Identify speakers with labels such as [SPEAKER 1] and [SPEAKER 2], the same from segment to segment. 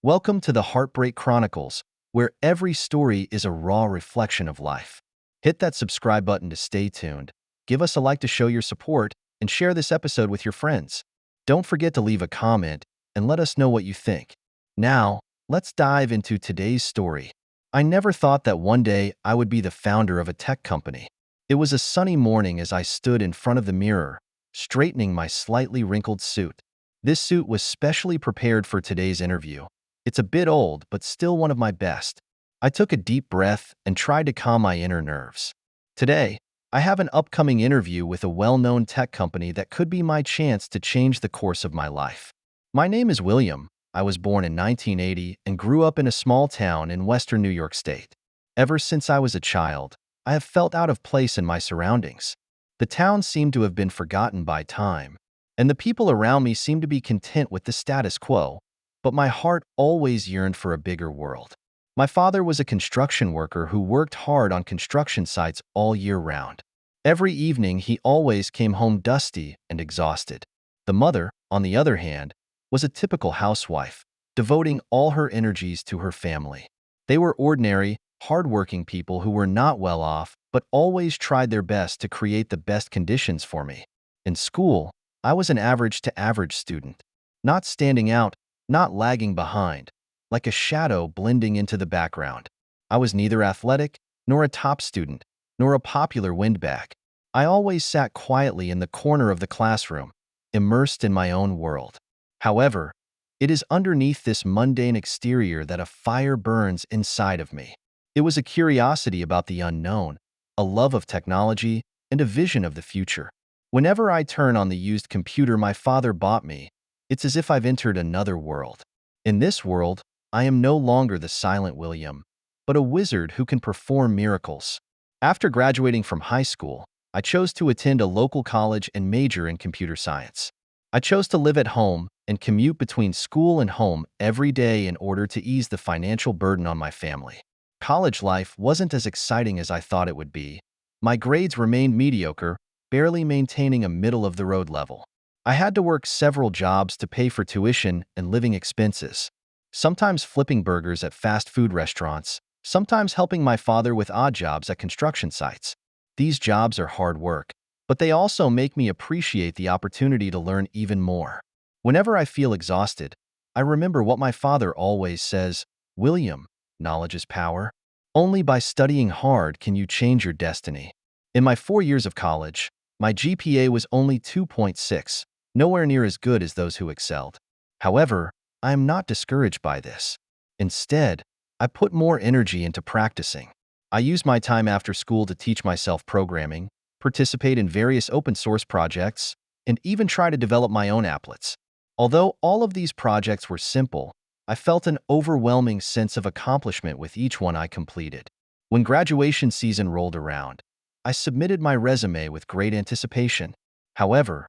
[SPEAKER 1] Welcome to the Heartbreak Chronicles, where every story is a raw reflection of life. Hit that subscribe button to stay tuned, give us a like to show your support, and share this episode with your friends. Don't forget to leave a comment and let us know what you think. Now, let's dive into today's story. I never thought that one day I would be the founder of a tech company. It was a sunny morning as I stood in front of the mirror, straightening my slightly wrinkled suit. This suit was specially prepared for today's interview. It's a bit old, but still one of my best. I took a deep breath and tried to calm my inner nerves. Today, I have an upcoming interview with a well-known tech company that could be my chance to change the course of my life. My name is William. I was born in 1980 and grew up in a small town in western New York State. Ever since I was a child, I have felt out of place in my surroundings. The town seemed to have been forgotten by time, and the people around me seemed to be content with the status quo, but my heart always yearned for a bigger world. My father was a construction worker who worked hard on construction sites all year round. Every evening, he always came home dusty and exhausted. The mother, on the other hand, was a typical housewife, devoting all her energies to her family. They were ordinary, hardworking people who were not well off, but always tried their best to create the best conditions for me. In school, I was an average to average student, not standing out, not lagging behind, like a shadow blending into the background. I was neither athletic, nor a top student, nor a popular windbag. I always sat quietly in the corner of the classroom, immersed in my own world. However, it is underneath this mundane exterior that a fire burns inside of me. It was a curiosity about the unknown, a love of technology, and a vision of the future. Whenever I turn on the used computer my father bought me, it's as if I've entered another world. In this world, I am no longer the silent William, but a wizard who can perform miracles. After graduating from high school, I chose to attend a local college and major in computer science. I chose to live at home and commute between school and home every day in order to ease the financial burden on my family. College life wasn't as exciting as I thought it would be. My grades remained mediocre, barely maintaining a middle-of-the-road level. I had to work several jobs to pay for tuition and living expenses, sometimes flipping burgers at fast food restaurants, sometimes helping my father with odd jobs at construction sites. These jobs are hard work, but they also make me appreciate the opportunity to learn even more. Whenever I feel exhausted, I remember what my father always says, "William, knowledge is power. Only by studying hard can you change your destiny." In my 4 years of college, my GPA was only 2.6, nowhere near as good as those who excelled. However, I am not discouraged by this. Instead, I put more energy into practicing. I use my time after school to teach myself programming, participate in various open-source projects, and even try to develop my own applets. Although all of these projects were simple, I felt an overwhelming sense of accomplishment with each one I completed. When graduation season rolled around, I submitted my resume with great anticipation. However,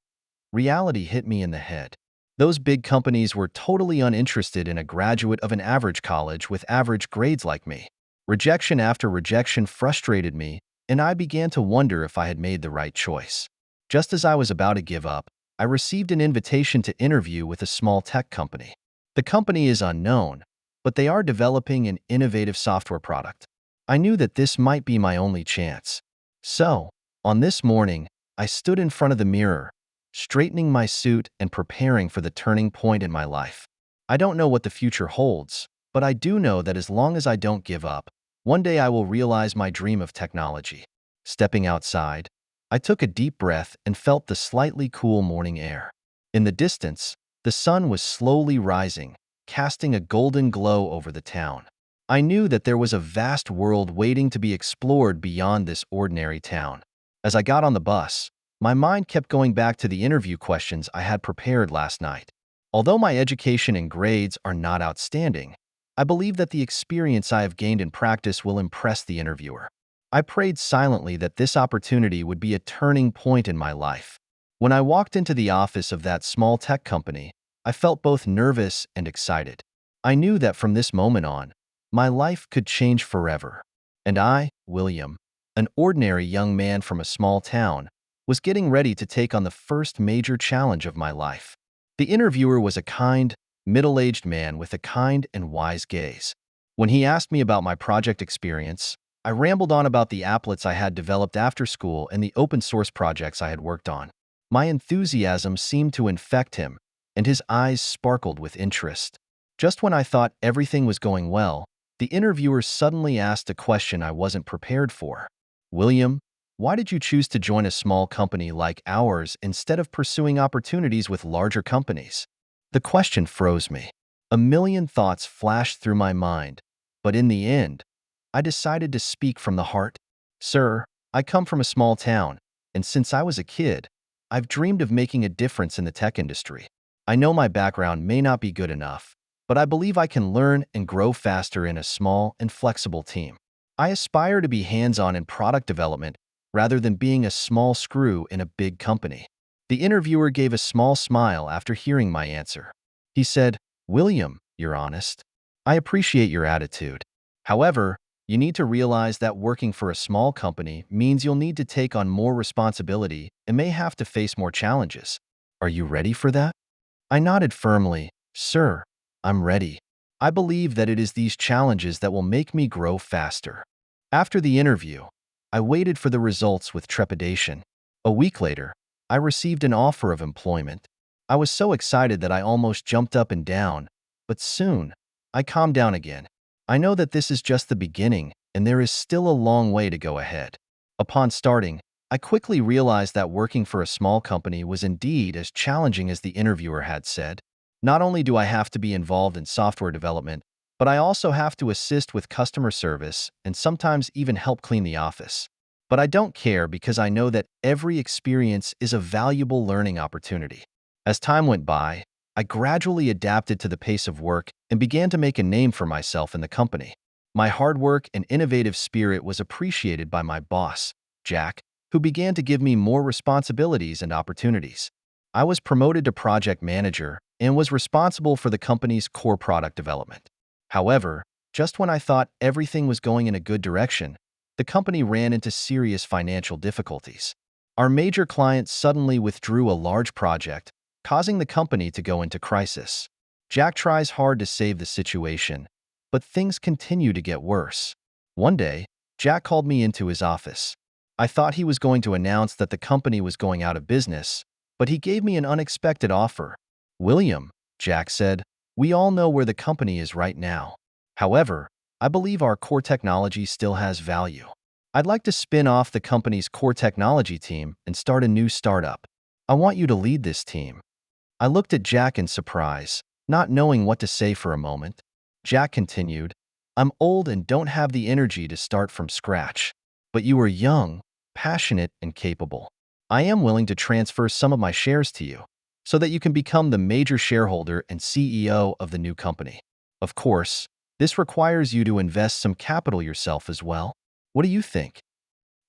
[SPEAKER 1] reality hit me in the head. Those big companies were totally uninterested in a graduate of an average college with average grades like me. Rejection after rejection frustrated me, and I began to wonder if I had made the right choice. Just as I was about to give up, I received an invitation to interview with a small tech company. The company is unknown, but they are developing an innovative software product. I knew that this might be my only chance. So, on this morning, I stood in front of the mirror, straightening my suit and preparing for the turning point in my life. I don't know what the future holds, but I do know that as long as I don't give up, one day I will realize my dream of technology. Stepping outside, I took a deep breath and felt the slightly cool morning air. In the distance, the sun was slowly rising, casting a golden glow over the town. I knew that there was a vast world waiting to be explored beyond this ordinary town. As I got on the bus, my mind kept going back to the interview questions I had prepared last night. Although my education and grades are not outstanding, I believe that the experience I have gained in practice will impress the interviewer. I prayed silently that this opportunity would be a turning point in my life. When I walked into the office of that small tech company, I felt both nervous and excited. I knew that from this moment on, my life could change forever. And I, William, an ordinary young man from a small town, was getting ready to take on the first major challenge of my life. The interviewer was a kind, middle-aged man with a kind and wise gaze. When he asked me about my project experience, I rambled on about the applets I had developed after school and the open-source projects I had worked on. My enthusiasm seemed to infect him, and his eyes sparkled with interest. Just when I thought everything was going well, the interviewer suddenly asked a question I wasn't prepared for. "William, why did you choose to join a small company like ours instead of pursuing opportunities with larger companies?" The question froze me. A million thoughts flashed through my mind, but in the end, I decided to speak from the heart. "Sir, I come from a small town, and since I was a kid, I've dreamed of making a difference in the tech industry. I know my background may not be good enough, but I believe I can learn and grow faster in a small and flexible team. I aspire to be hands-on in product development rather than being a small screw in a big company." The interviewer gave a small smile after hearing my answer. He said, "William, you're honest. I appreciate your attitude. However, you need to realize that working for a small company means you'll need to take on more responsibility and may have to face more challenges. Are you ready for that?" I nodded firmly. "Sir, I'm ready. I believe that it is these challenges that will make me grow faster." After the interview, I waited for the results with trepidation. A week later, I received an offer of employment. I was so excited that I almost jumped up and down, but soon, I calmed down again. I know that this is just the beginning, and there is still a long way to go ahead. Upon starting, I quickly realized that working for a small company was indeed as challenging as the interviewer had said. Not only do I have to be involved in software development, but I also have to assist with customer service and sometimes even help clean the office. But I don't care because I know that every experience is a valuable learning opportunity. As time went by, I gradually adapted to the pace of work and began to make a name for myself in the company. My hard work and innovative spirit was appreciated by my boss, Jack, who began to give me more responsibilities and opportunities. I was promoted to project manager and was responsible for the company's core product development. However, just when I thought everything was going in a good direction, the company ran into serious financial difficulties. Our major client suddenly withdrew a large project, causing the company to go into crisis. Jack tries hard to save the situation, but things continue to get worse. One day, Jack called me into his office. I thought he was going to announce that the company was going out of business, but he gave me an unexpected offer. "William," Jack said, "we all know where the company is right now. However, I believe our core technology still has value. I'd like to spin off the company's core technology team and start a new startup. I want you to lead this team." I looked at Jack in surprise, not knowing what to say for a moment. Jack continued, "I'm old and don't have the energy to start from scratch. But you are young, passionate, and capable. I am willing to transfer some of my shares to you, so that you can become the major shareholder and CEO of the new company. Of course, this requires you to invest some capital yourself as well. What do you think?"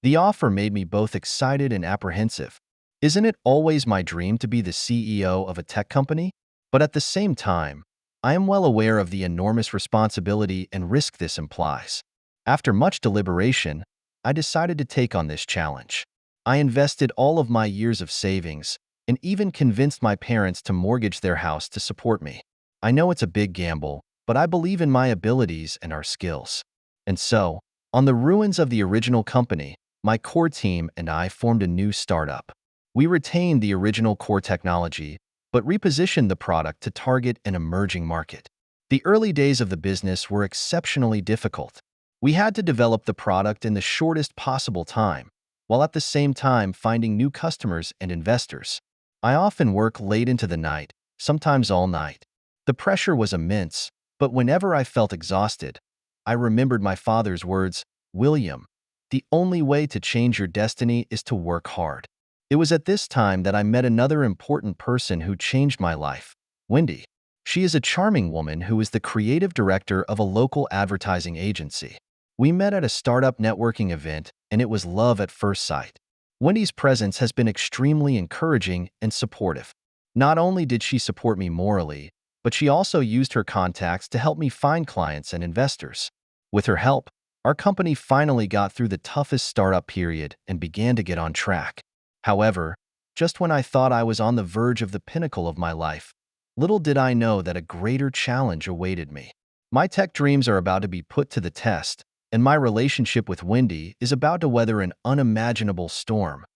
[SPEAKER 1] The offer made me both excited and apprehensive. Isn't it always my dream to be the CEO of a tech company? But at the same time, I am well aware of the enormous responsibility and risk this implies. After much deliberation, I decided to take on this challenge. I invested all of my years of savings and even convinced my parents to mortgage their house to support me. I know it's a big gamble, but I believe in my abilities and our skills. And so, on the ruins of the original company, my core team and I formed a new startup. We retained the original core technology, but repositioned the product to target an emerging market. The early days of the business were exceptionally difficult. We had to develop the product in the shortest possible time, while at the same time finding new customers and investors. I often work late into the night, sometimes all night. The pressure was immense, but whenever I felt exhausted, I remembered my father's words, "William, the only way to change your destiny is to work hard." It was at this time that I met another important person who changed my life, Wendy. She is a charming woman who is the creative director of a local advertising agency. We met at a startup networking event, and it was love at first sight. Wendy's presence has been extremely encouraging and supportive. Not only did she support me morally, but she also used her contacts to help me find clients and investors. With her help, our company finally got through the toughest startup period and began to get on track. However, just when I thought I was on the verge of the pinnacle of my life, Little did I know that a greater challenge awaited me. My tech dreams are about to be put to the test, and my relationship with Wendy is about to weather an unimaginable storm.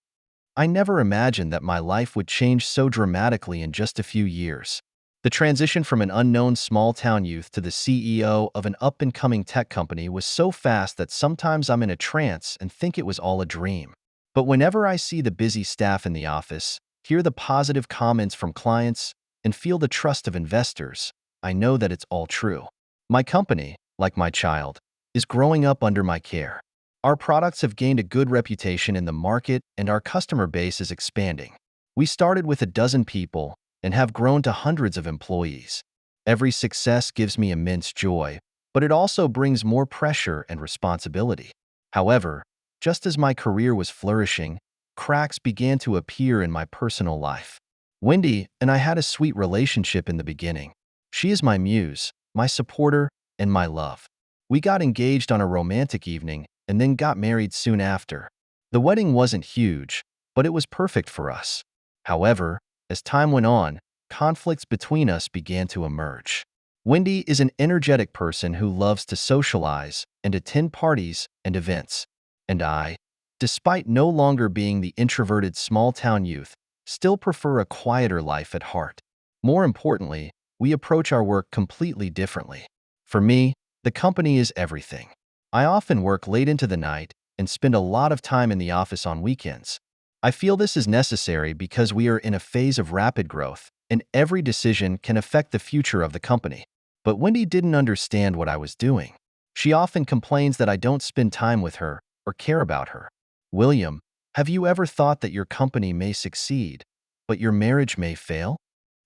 [SPEAKER 1] I never imagined that my life would change so dramatically in just a few years. The transition from an unknown small-town youth to the CEO of an up-and-coming tech company was so fast that sometimes I'm in a trance and think it was all a dream. But whenever I see the busy staff in the office, hear the positive comments from clients, and feel the trust of investors, I know that it's all true. My company, like my child, is growing up under my care. Our products have gained a good reputation in the market and our customer base is expanding. We started with a dozen people and have grown to hundreds of employees. Every success gives me immense joy, but it also brings more pressure and responsibility. However, just as my career was flourishing, cracks began to appear in my personal life. Wendy and I had a sweet relationship in the beginning. She is my muse, my supporter, and my love. We got engaged on a romantic evening and then got married soon after. The wedding wasn't huge, but it was perfect for us. However, as time went on, conflicts between us began to emerge. Wendy is an energetic person who loves to socialize and attend parties and events. And I, despite no longer being the introverted small-town youth, still prefer a quieter life at heart. More importantly, we approach our work completely differently. For me, the company is everything. I often work late into the night and spend a lot of time in the office on weekends. I feel this is necessary because we are in a phase of rapid growth, and every decision can affect the future of the company. But Wendy didn't understand what I was doing. She often complains that I don't spend time with her or care about her. William, have you ever thought that your company may succeed, but your marriage may fail?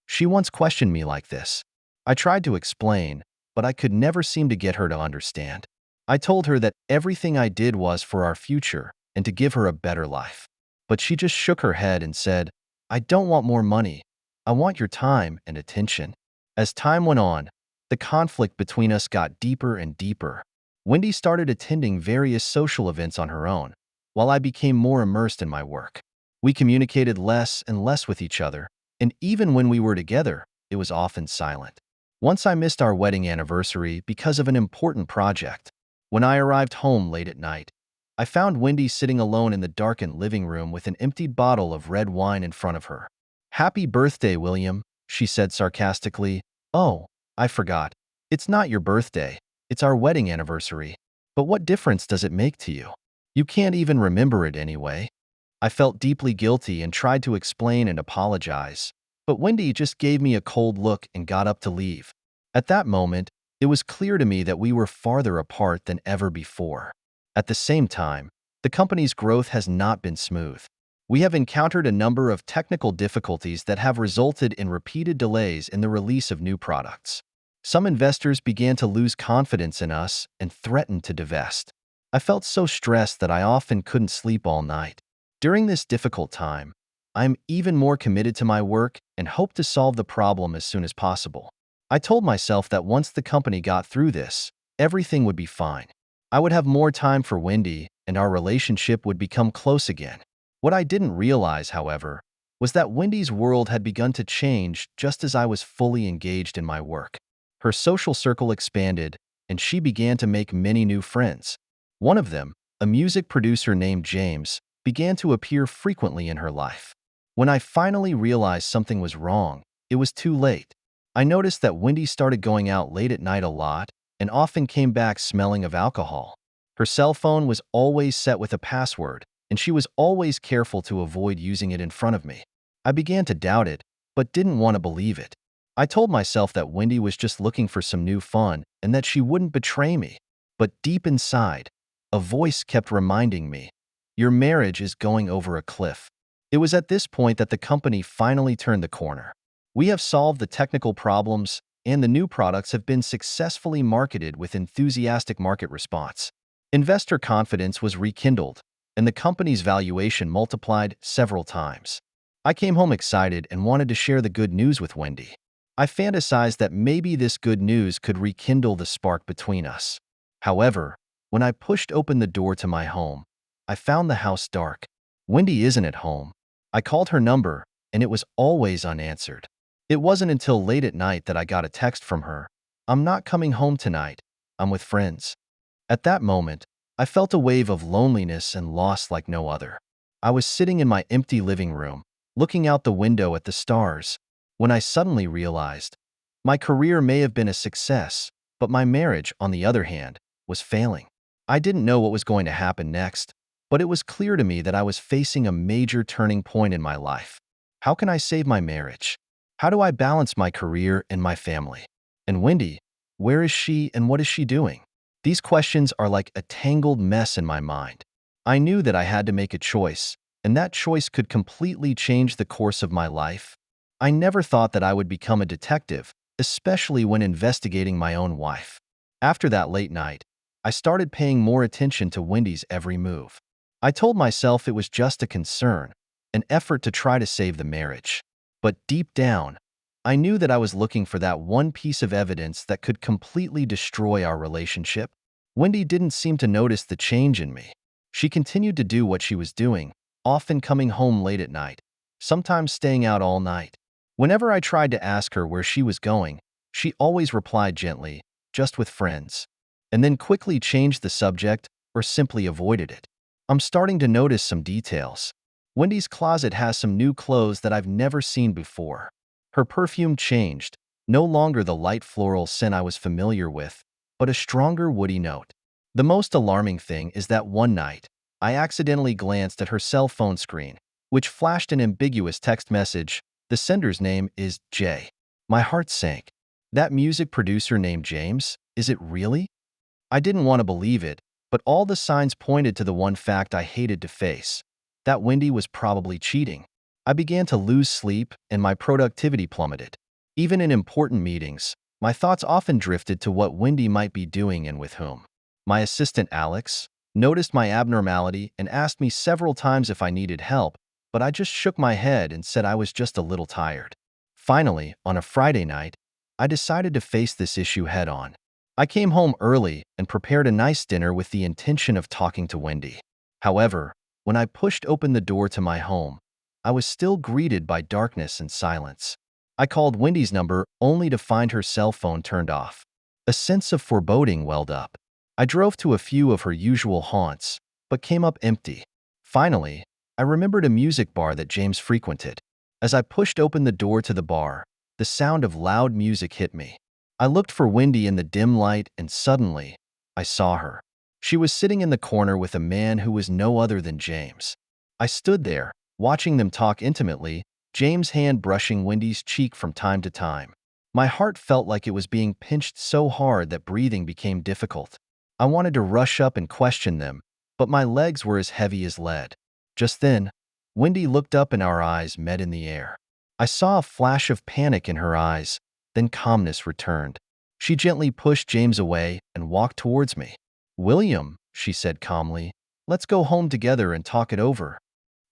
[SPEAKER 1] She once questioned me like this. I tried to explain, but I could never seem to get her to understand. I told her that everything I did was for our future and to give her a better life. But she just shook her head and said, I don't want more money. I want your time and attention. As time went on, the conflict between us got deeper and deeper. Wendy started attending various social events on her own, while I became more immersed in my work. We communicated less and less with each other, and even when we were together, it was often silent. Once I missed our wedding anniversary because of an important project. When I arrived home late at night, I found Wendy sitting alone in the darkened living room with an emptied bottle of red wine in front of her. Happy birthday, William, she said sarcastically. Oh, I forgot. It's not your birthday. It's our wedding anniversary. But what difference does it make to you? You can't even remember it anyway. I felt deeply guilty and tried to explain and apologize, but Wendy just gave me a cold look and got up to leave. At that moment, it was clear to me that we were farther apart than ever before. At the same time, the company's growth has not been smooth. We have encountered a number of technical difficulties that have resulted in repeated delays in the release of new products. Some investors began to lose confidence in us and threatened to divest. I felt so stressed that I often couldn't sleep all night. During this difficult time, I am even more committed to my work and hope to solve the problem as soon as possible. I told myself that once the company got through this, everything would be fine. I would have more time for Wendy and our relationship would become close again. What I didn't realize, however, was that Wendy's world had begun to change just as I was fully engaged in my work. Her social circle expanded, and she began to make many new friends. One of them, a music producer named James, began to appear frequently in her life. When I finally realized something was wrong, it was too late. I noticed that Wendy started going out late at night a lot and often came back smelling of alcohol. Her cell phone was always set with a password, and she was always careful to avoid using it in front of me. I began to doubt it, but didn't want to believe it. I told myself that Wendy was just looking for some new fun and that she wouldn't betray me. But deep inside, a voice kept reminding me, your marriage is going over a cliff. It was at this point that the company finally turned the corner. We have solved the technical problems, and the new products have been successfully marketed with enthusiastic market response. Investor confidence was rekindled, and the company's valuation multiplied several times. I came home excited and wanted to share the good news with Wendy. I fantasized that maybe this good news could rekindle the spark between us. However, when I pushed open the door to my home, I found the house dark. Wendy isn't at home. I called her number, and it was always unanswered. It wasn't until late at night that I got a text from her. "I'm not coming home tonight. I'm with friends." At that moment, I felt a wave of loneliness and loss like no other. I was sitting in my empty living room, looking out the window at the stars, when I suddenly realized my career may have been a success, but my marriage, on the other hand, was failing. I didn't know what was going to happen next, but it was clear to me that I was facing a major turning point in my life. How can I save my marriage? How do I balance my career and my family? And Wendy, where is she and what is she doing? These questions are like a tangled mess in my mind. I knew that I had to make a choice, and that choice could completely change the course of my life. I never thought that I would become a detective, especially when investigating my own wife. After that late night, I started paying more attention to Wendy's every move. I told myself it was just a concern, an effort to try to save the marriage. But deep down, I knew that I was looking for that one piece of evidence that could completely destroy our relationship. Wendy didn't seem to notice the change in me. She continued to do what she was doing, often coming home late at night, sometimes staying out all night. Whenever I tried to ask her where she was going, she always replied gently, "Just with friends," and then quickly changed the subject or simply avoided it. I'm starting to notice some details. Wendy's closet has some new clothes that I've never seen before. Her perfume changed, no longer the light floral scent I was familiar with, but a stronger woody note. The most alarming thing is that one night, I accidentally glanced at her cell phone screen, which flashed an ambiguous text message. The sender's name is Jay. My heart sank. That music producer named James? Is it really? I didn't want to believe it, but all the signs pointed to the one fact I hated to face, that Wendy was probably cheating. I began to lose sleep and my productivity plummeted. Even in important meetings, my thoughts often drifted to what Wendy might be doing and with whom. My assistant Alex noticed my abnormality and asked me several times if I needed help, but I just shook my head and said I was just a little tired. Finally, on a Friday night, I decided to face this issue head on. I came home early and prepared a nice dinner with the intention of talking to Wendy. However, when I pushed open the door to my home, I was still greeted by darkness and silence. I called Wendy's number only to find her cell phone turned off. A sense of foreboding welled up. I drove to a few of her usual haunts, but came up empty. Finally, I remembered a music bar that James frequented. As I pushed open the door to the bar, the sound of loud music hit me. I looked for Wendy in the dim light and suddenly, I saw her. She was sitting in the corner with a man who was no other than James. I stood there, watching them talk intimately, James' hand brushing Wendy's cheek from time to time. My heart felt like it was being pinched so hard that breathing became difficult. I wanted to rush up and question them, but my legs were as heavy as lead. Just then, Wendy looked up and our eyes met in the air. I saw a flash of panic in her eyes, then calmness returned. She gently pushed James away and walked towards me. "William," she said calmly, "let's go home together and talk it over."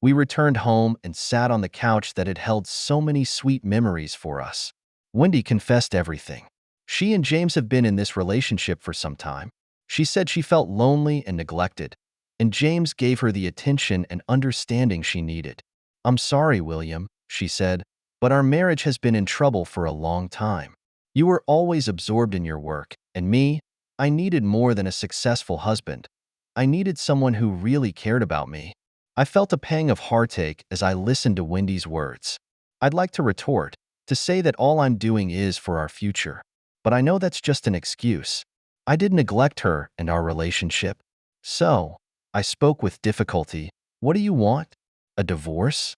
[SPEAKER 1] We returned home and sat on the couch that had held so many sweet memories for us. Wendy confessed everything. She and James have been in this relationship for some time. She said she felt lonely and neglected, and James gave her the attention and understanding she needed. "I'm sorry, William," she said, "but our marriage has been in trouble for a long time. You were always absorbed in your work, and me, I needed more than a successful husband. I needed someone who really cared about me." I felt a pang of heartache as I listened to Wendy's words. I'd like to retort, to say that all I'm doing is for our future. But I know that's just an excuse. I did neglect her and our relationship. So, I spoke with difficulty. "What do you want? A divorce?"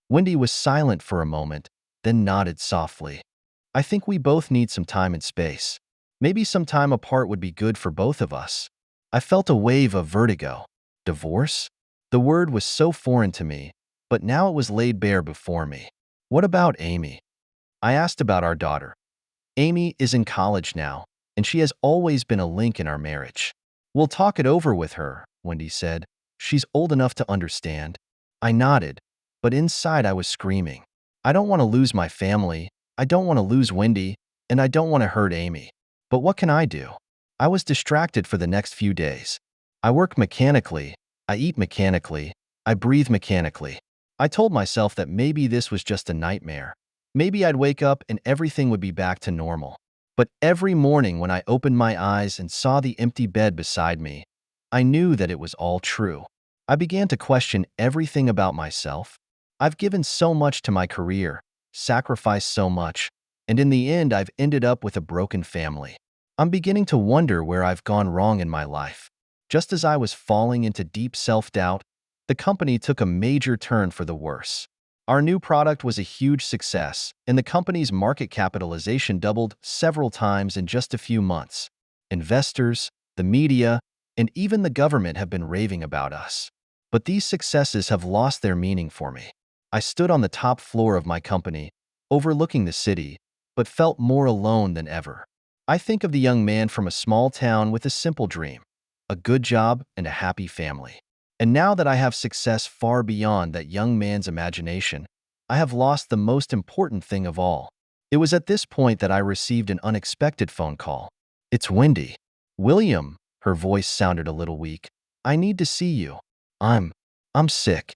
[SPEAKER 1] Wendy was silent for a moment, then nodded softly. "I think we both need some time and space. Maybe some time apart would be good for both of us." I felt a wave of vertigo. Divorce? The word was so foreign to me, but now it was laid bare before me. "What about Amy?" I asked about our daughter. "Amy is in college now, and she has always been a link in our marriage." "We'll talk it over with her," Wendy said. "She's old enough to understand." I nodded, but inside I was screaming. I don't want to lose my family, I don't want to lose Wendy, and I don't want to hurt Amy. But what can I do? I was distracted for the next few days. I work mechanically, I eat mechanically, I breathe mechanically. I told myself that maybe this was just a nightmare. Maybe I'd wake up and everything would be back to normal. But every morning when I opened my eyes and saw the empty bed beside me, I knew that it was all true. I began to question everything about myself. I've given so much to my career, sacrificed so much, and in the end I've ended up with a broken family. I'm beginning to wonder where I've gone wrong in my life. Just as I was falling into deep self-doubt, the company took a major turn for the worse. Our new product was a huge success, and the company's market capitalization doubled several times in just a few months. Investors, the media, and even the government have been raving about us. But these successes have lost their meaning for me. I stood on the top floor of my company, overlooking the city, but felt more alone than ever. I think of the young man from a small town with a simple dream, a good job and a happy family. And now that I have success far beyond that young man's imagination, I have lost the most important thing of all. It was at this point that I received an unexpected phone call. "It's Wendy." "William," her voice sounded a little weak. "I need to see you. I'm sick."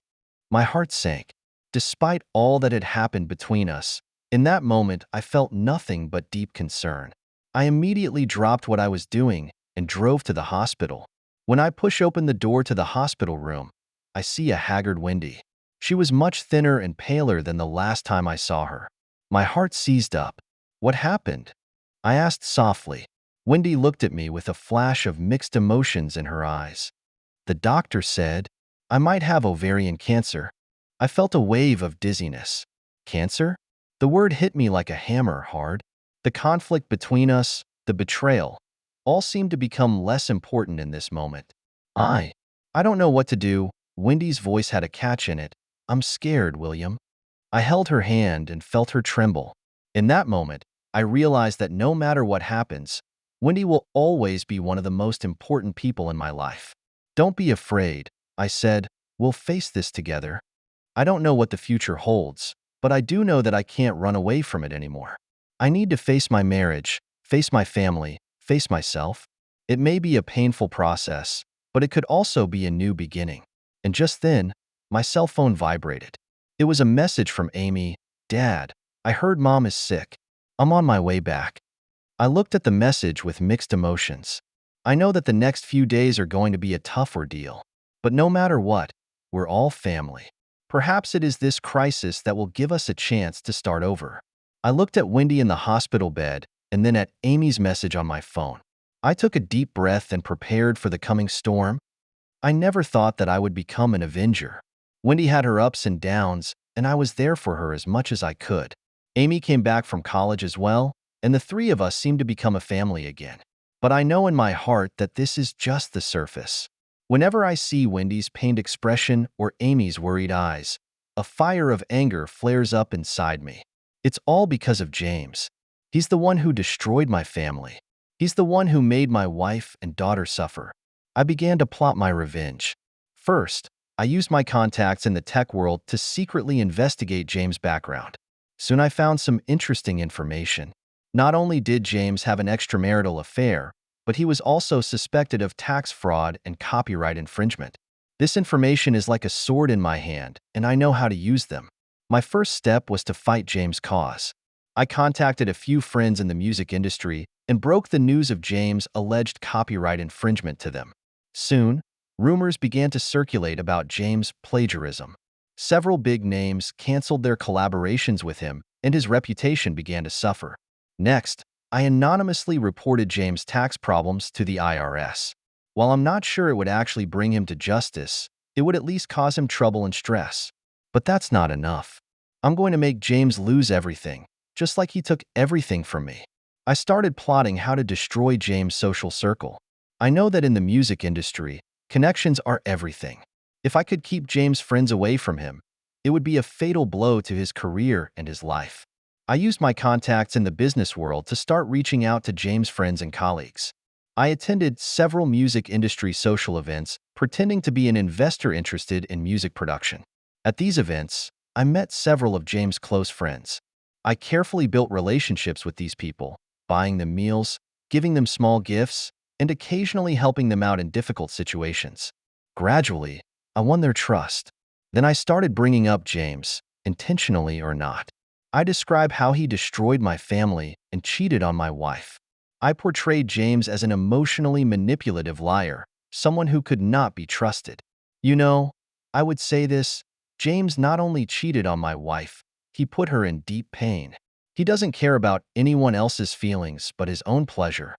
[SPEAKER 1] My heart sank. Despite all that had happened between us, in that moment I felt nothing but deep concern. I immediately dropped what I was doing and drove to the hospital. When I push open the door to the hospital room, I see a haggard Wendy. She was much thinner and paler than the last time I saw her. My heart seized up. "What happened?" I asked softly. Wendy looked at me with a flash of mixed emotions in her eyes. "The doctor said I might have ovarian cancer." I felt a wave of dizziness. Cancer? The word hit me like a hammer hard. The conflict between us, the betrayal, all seemed to become less important in this moment. I don't know what to do." Wendy's voice had a catch in it. "I'm scared, William." I held her hand and felt her tremble. In that moment, I realized that no matter what happens, Wendy will always be one of the most important people in my life. "Don't be afraid," I said. "We'll face this together. I don't know what the future holds, but I do know that I can't run away from it anymore. I need to face my marriage, face my family, face myself. It may be a painful process, but it could also be a new beginning." And just then, my cell phone vibrated. It was a message from Amy. "Dad, I heard Mom is sick. I'm on my way back." I looked at the message with mixed emotions. I know that the next few days are going to be a tough ordeal. But no matter what, we're all family. Perhaps it is this crisis that will give us a chance to start over. I looked at Wendy in the hospital bed and then at Amy's message on my phone. I took a deep breath and prepared for the coming storm. I never thought that I would become an avenger. Wendy had her ups and downs, and I was there for her as much as I could. Amy came back from college as well, and the three of us seemed to become a family again. But I know in my heart that this is just the surface. Whenever I see Wendy's pained expression or Amy's worried eyes, a fire of anger flares up inside me. It's all because of James. He's the one who destroyed my family. He's the one who made my wife and daughter suffer. I began to plot my revenge. First, I used my contacts in the tech world to secretly investigate James' background. Soon I found some interesting information. Not only did James have an extramarital affair, but he was also suspected of tax fraud and copyright infringement. This information is like a sword in my hand, and I know how to use them. My first step was to fight James' cause. I contacted a few friends in the music industry and broke the news of James' alleged copyright infringement to them. Soon, rumors began to circulate about James' plagiarism. Several big names canceled their collaborations with him, and his reputation began to suffer. Next, I anonymously reported James' tax problems to the IRS. While I'm not sure it would actually bring him to justice, it would at least cause him trouble and stress. But that's not enough. I'm going to make James lose everything, just like he took everything from me. I started plotting how to destroy James' social circle. I know that in the music industry, connections are everything. If I could keep James' friends away from him, it would be a fatal blow to his career and his life. I used my contacts in the business world to start reaching out to James' friends and colleagues. I attended several music industry social events, pretending to be an investor interested in music production. At these events, I met several of James' close friends. I carefully built relationships with these people, buying them meals, giving them small gifts, and occasionally helping them out in difficult situations. Gradually, I won their trust. Then I started bringing up James, intentionally or not. I describe how he destroyed my family and cheated on my wife. I portrayed James as an emotionally manipulative liar, someone who could not be trusted. You know, I would say this, James not only cheated on my wife, he put her in deep pain. He doesn't care about anyone else's feelings but his own pleasure.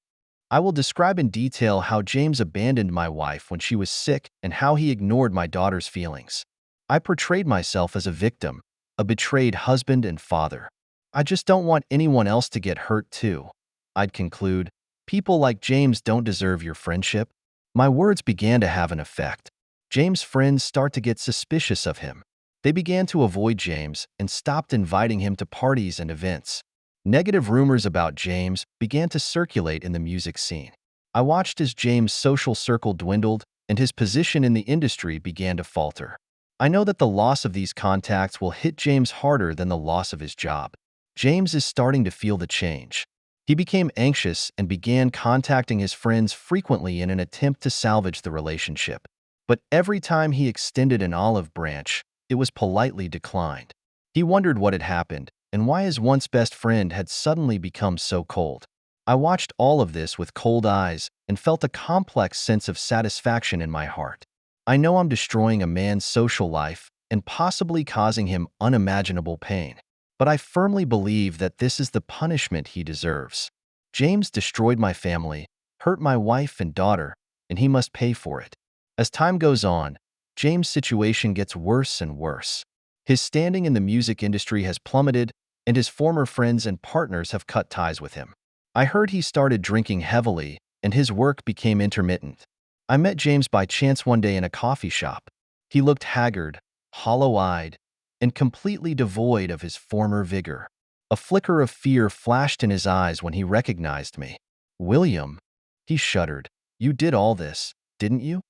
[SPEAKER 1] I will describe in detail how James abandoned my wife when she was sick and how he ignored my daughter's feelings. I portrayed myself as a victim, a betrayed husband and father. I just don't want anyone else to get hurt too. I'd conclude, people like James don't deserve your friendship. My words began to have an effect. James' friends start to get suspicious of him. They began to avoid James and stopped inviting him to parties and events. Negative rumors about James began to circulate in the music scene. I watched as James' social circle dwindled and his position in the industry began to falter. I know that the loss of these contacts will hit James harder than the loss of his job. James is starting to feel the change. He became anxious and began contacting his friends frequently in an attempt to salvage the relationship. But every time he extended an olive branch, it was politely declined. He wondered what had happened and why his once best friend had suddenly become so cold. I watched all of this with cold eyes and felt a complex sense of satisfaction in my heart. I know I'm destroying a man's social life and possibly causing him unimaginable pain, but I firmly believe that this is the punishment he deserves. James destroyed my family, hurt my wife and daughter, and he must pay for it. As time goes on, James' situation gets worse and worse. His standing in the music industry has plummeted, and his former friends and partners have cut ties with him. I heard he started drinking heavily, and his work became intermittent. I met James by chance one day in a coffee shop. He looked haggard, hollow-eyed, and completely devoid of his former vigor. A flicker of fear flashed in his eyes when he recognized me. "William," he shuddered, "you did all this, didn't you?"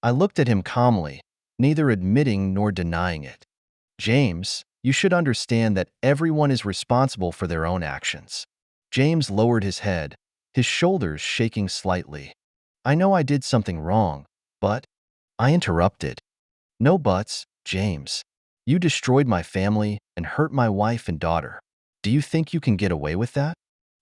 [SPEAKER 1] I looked at him calmly, neither admitting nor denying it. "James, you should understand that everyone is responsible for their own actions." James lowered his head, his shoulders shaking slightly. "I know I did something wrong, but—" I interrupted. "No buts, James. You destroyed my family and hurt my wife and daughter. Do you think you can get away with that?"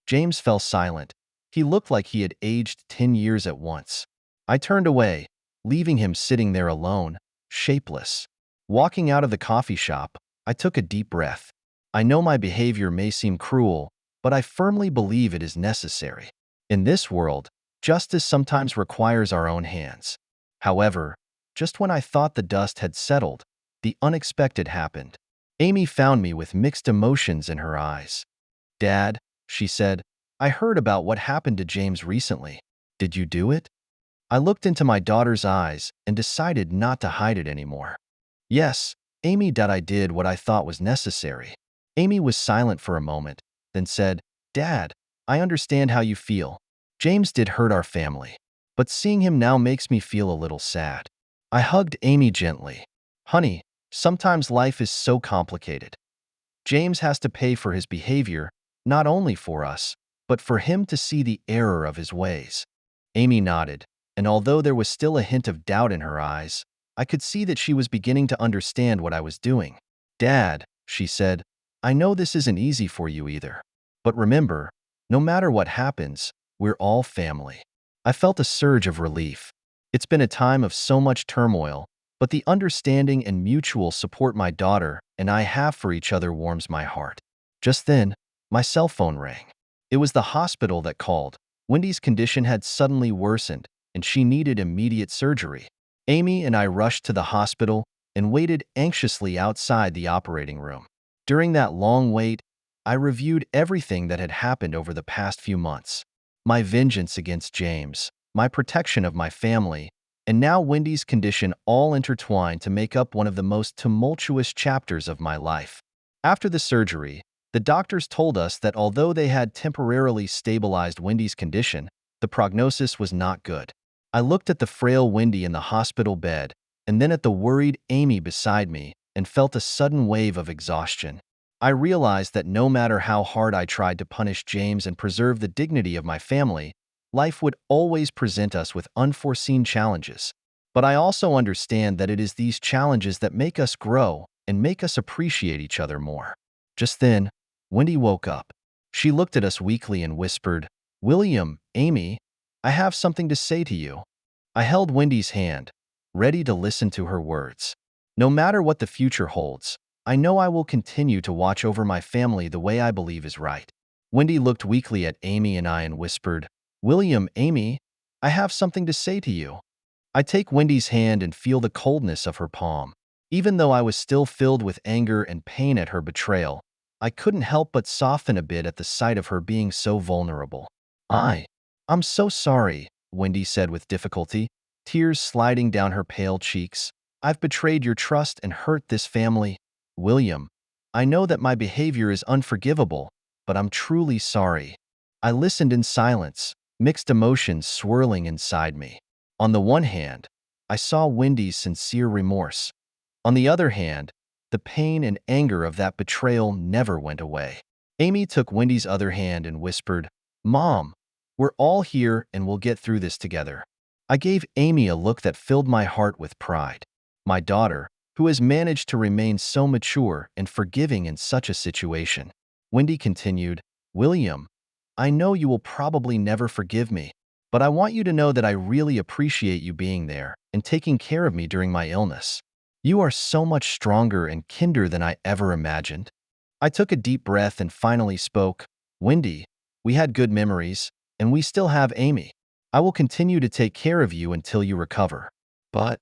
[SPEAKER 1] James fell silent. He looked like he had aged 10 years at once. I turned away, leaving him sitting there alone, shapeless. Walking out of the coffee shop, I took a deep breath. I know my behavior may seem cruel, but I firmly believe it is necessary. In this world, justice sometimes requires our own hands. However, just when I thought the dust had settled, the unexpected happened. Amy found me with mixed emotions in her eyes. "Dad," she said, "I heard about what happened to James recently. Did you do it?" I looked into my daughter's eyes and decided not to hide it anymore. "Yes, Amy, that I did what I thought was necessary." Amy was silent for a moment, then said, "Dad, I understand how you feel. James did hurt our family, but seeing him now makes me feel a little sad." I hugged Amy gently. "Honey, sometimes life is so complicated. James has to pay for his behavior, not only for us, but for him to see the error of his ways." Amy nodded, and although there was still a hint of doubt in her eyes, I could see that she was beginning to understand what I was doing. "Dad," she said, "I know this isn't easy for you either. But remember, no matter what happens, we're all family." I felt a surge of relief. It's been a time of so much turmoil, but the understanding and mutual support my daughter and I have for each other warms my heart. Just then, my cell phone rang. It was the hospital that called. Wendy's condition had suddenly worsened, and she needed immediate surgery. Amy and I rushed to the hospital and waited anxiously outside the operating room. During that long wait, I reviewed everything that had happened over the past few months. My vengeance against James, my protection of my family, and now Wendy's condition all intertwined to make up one of the most tumultuous chapters of my life. After the surgery, the doctors told us that although they had temporarily stabilized Wendy's condition, the prognosis was not good. I looked at the frail Wendy in the hospital bed, and then at the worried Amy beside me, and felt a sudden wave of exhaustion. I realized that no matter how hard I tried to punish James and preserve the dignity of my family, life would always present us with unforeseen challenges. But I also understand that it is these challenges that make us grow and make us appreciate each other more. Just then, Wendy woke up. She looked at us weakly and whispered, "William, Amy, I have something to say to you." I held Wendy's hand, ready to listen to her words. No matter what the future holds, I know I will continue to watch over my family the way I believe is right. Wendy looked weakly at Amy and I and whispered, "William, Amy, I have something to say to you." I take Wendy's hand and feel the coldness of her palm. Even though I was still filled with anger and pain at her betrayal, I couldn't help but soften a bit at the sight of her being so vulnerable. I'm so sorry," Wendy said with difficulty, tears sliding down her pale cheeks. "I've betrayed your trust and hurt this family. William, I know that my behavior is unforgivable, but I'm truly sorry." I listened in silence, mixed emotions swirling inside me. On the one hand, I saw Wendy's sincere remorse. On the other hand, the pain and anger of that betrayal never went away. Amy took Wendy's other hand and whispered, "Mom, we're all here and we'll get through this together." I gave Amy a look that filled my heart with pride. My daughter, who has managed to remain so mature and forgiving in such a situation. Wendy continued, "William, I know you will probably never forgive me, but I want you to know that I really appreciate you being there and taking care of me during my illness. You are so much stronger and kinder than I ever imagined." I took a deep breath and finally spoke, "Wendy, we had good memories, and we still have Amy. I will continue to take care of you until you recover." But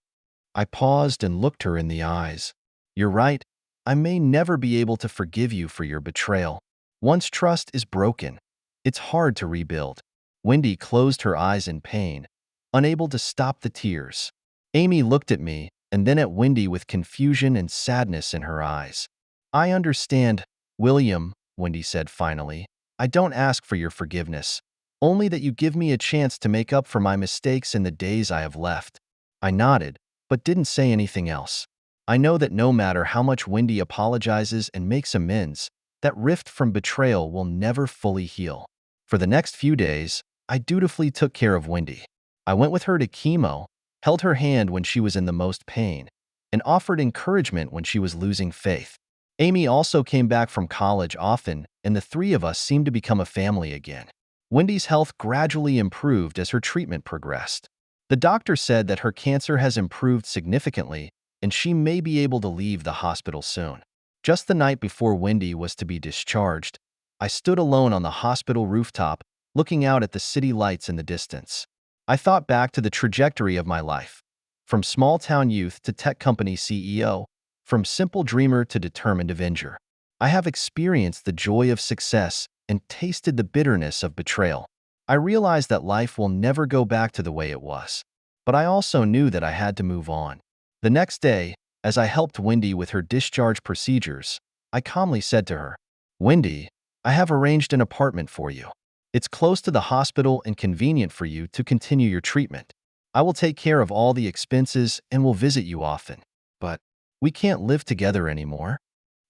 [SPEAKER 1] I paused and looked her in the eyes. "You're right. I may never be able to forgive you for your betrayal. Once trust is broken, it's hard to rebuild." Wendy closed her eyes in pain, unable to stop the tears. Amy looked at me and then at Wendy with confusion and sadness in her eyes. "I understand, William," Wendy said finally. "I don't ask for your forgiveness, only that you give me a chance to make up for my mistakes in the days I have left." I nodded, but didn't say anything else. I know that no matter how much Wendy apologizes and makes amends, that rift from betrayal will never fully heal. For the next few days, I dutifully took care of Wendy. I went with her to chemo, held her hand when she was in the most pain, and offered encouragement when she was losing faith. Amy also came back from college often, and the three of us seemed to become a family again. Wendy's health gradually improved as her treatment progressed. The doctor said that her cancer has improved significantly, and she may be able to leave the hospital soon. Just the night before Wendy was to be discharged, I stood alone on the hospital rooftop, looking out at the city lights in the distance. I thought back to the trajectory of my life, from small-town youth to tech company CEO, from simple dreamer to determined avenger. I have experienced the joy of success and tasted the bitterness of betrayal. I realized that life will never go back to the way it was, but I also knew that I had to move on. The next day, as I helped Wendy with her discharge procedures, I calmly said to her, "Wendy, I have arranged an apartment for you. It's close to the hospital and convenient for you to continue your treatment. I will take care of all the expenses and will visit you often. But we can't live together anymore."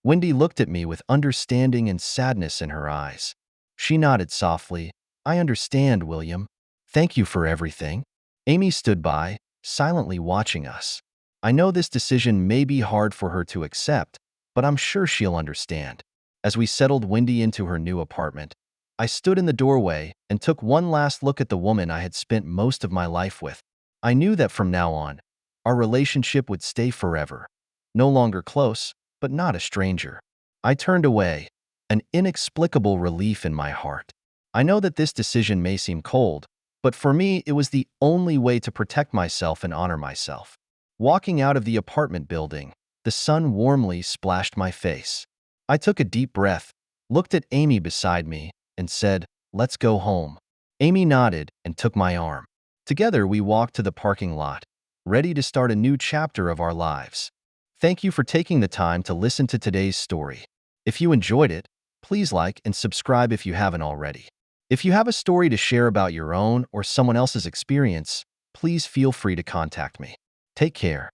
[SPEAKER 1] Wendy looked at me with understanding and sadness in her eyes. She nodded softly. "I understand, William. Thank you for everything." Amy stood by, silently watching us. I know this decision may be hard for her to accept, but I'm sure she'll understand. As we settled Wendy into her new apartment, I stood in the doorway and took one last look at the woman I had spent most of my life with. I knew that from now on, our relationship would stay forever. No longer close, but not a stranger. I turned away, an inexplicable relief in my heart. I know that this decision may seem cold, but for me it was the only way to protect myself and honor myself. Walking out of the apartment building, the sun warmly splashed my face. I took a deep breath, looked at Amy beside me, and said, "Let's go home." Amy nodded and took my arm. Together we walked to the parking lot, ready to start a new chapter of our lives. Thank you for taking the time to listen to today's story. If you enjoyed it, please like and subscribe if you haven't already. If you have a story to share about your own or someone else's experience, please feel free to contact me. Take care.